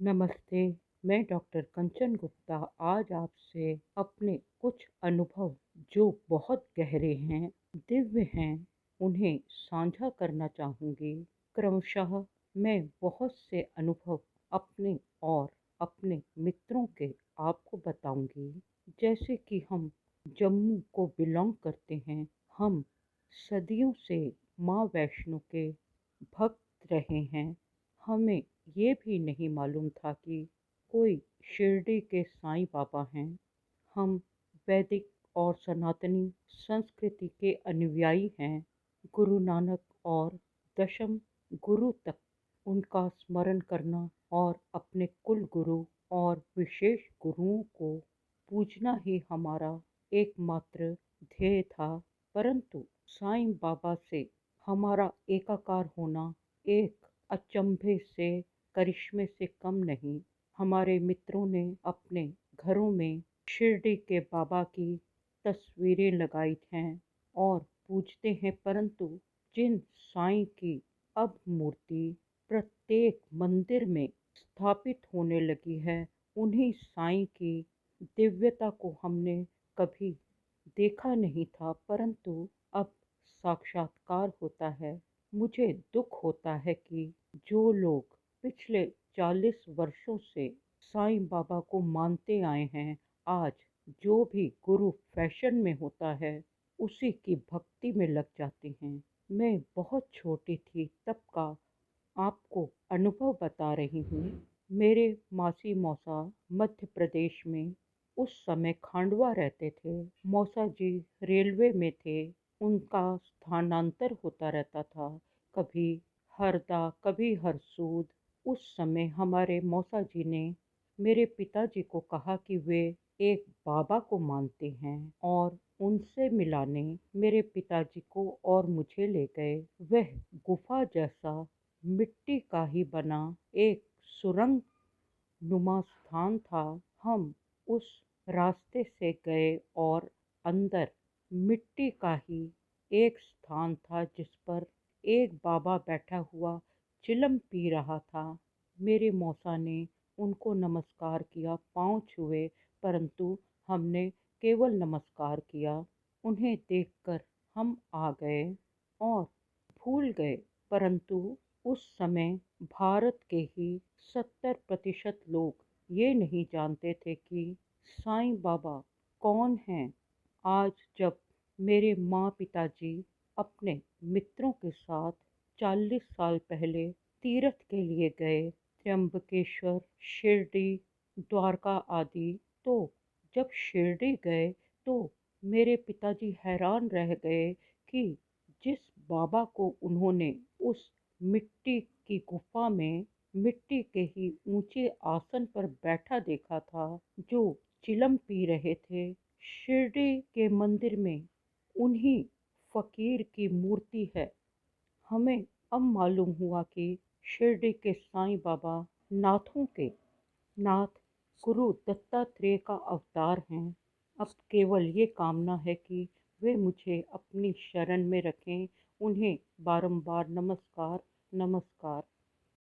नमस्ते, मैं डॉक्टर कंचन गुप्ता आज आपसे अपने कुछ अनुभव जो बहुत गहरे हैं, दिव्य हैं, उन्हें साझा करना चाहूँगी। क्रमशः मैं बहुत से अनुभव अपने और अपने मित्रों के आपको बताऊँगी। जैसे कि हम जम्मू को बिलॉन्ग करते हैं, हम सदियों से माँ वैष्णो के भक्त रहे हैं। हमें ये भी नहीं मालूम था कि कोई शिरडी के साईं बाबा हैं। हम वैदिक और सनातनी संस्कृति के अनुयायी हैं। गुरु नानक और दशम गुरु तक उनका स्मरण करना और अपने कुल गुरु और विशेष गुरुओं को पूजना ही हमारा एकमात्र ध्येय था। परंतु साईं बाबा से हमारा एकाकार होना एक अचंभे से, करिश्मे से कम नहीं। हमारे मित्रों ने अपने घरों में शिरडी के बाबा की तस्वीरें लगाई हैं और पूजते हैं, परंतु जिन साईं की अब मूर्ति प्रत्येक मंदिर में स्थापित होने लगी है, उन्हीं साईं की दिव्यता को हमने कभी देखा नहीं था, परंतु अब साक्षात्कार होता है। मुझे दुख होता है कि जो लोग पिछले 40 वर्षों से साईं बाबा को मानते आए हैं, आज जो भी गुरु फैशन में होता है, उसी की भक्ति में लग जाते हैं। मैं बहुत छोटी थी तब का आपको अनुभव बता रही हूँ। मेरे मासी मौसा मध्य प्रदेश में उस समय खांडवा रहते थे। मौसा जी रेलवे में थे। उनका स्थानांतर होता रहता था, कभी हरदा, कभी हरसूद। उस समय हमारे मौसा जी ने मेरे पिताजी को कहा कि वे एक बाबा को मानते हैं और उनसे मिलाने मेरे पिताजी को और मुझे ले गए। वह गुफा जैसा मिट्टी का ही बना एक सुरंग नुमा स्थान था। हम उस रास्ते से गए और अंदर मिट्टी का ही एक स्थान था जिस पर एक बाबा बैठा हुआ चिलम पी रहा था। मेरे मौसा ने उनको नमस्कार किया, पाँव छुए, परंतु हमने केवल नमस्कार किया। उन्हें देखकर हम आ गए और भूल गए, परंतु उस समय भारत के ही 70% लोग ये नहीं जानते थे कि साईं बाबा कौन हैं। आज जब मेरे माँ पिताजी अपने मित्रों के साथ 40 साल पहले तीर्थ के लिए गए, त्र्यंबकेश्वर, शिरडी, द्वारका आदि, तो जब शिरडी गए तो मेरे पिताजी हैरान रह गए कि जिस बाबा को उन्होंने उस मिट्टी की गुफा में मिट्टी के ही ऊंचे आसन पर बैठा देखा था, जो चिलम पी रहे थे, शिरडी के मंदिर में उन्हीं फकीर की मूर्ति है। हमें अब मालूम हुआ कि शिरडी के साईं बाबा नाथों के नाथ गुरु दत्तात्रेय का अवतार हैं। अब केवल ये कामना है कि वे मुझे अपनी शरण में रखें। उन्हें बारंबार नमस्कार, नमस्कार।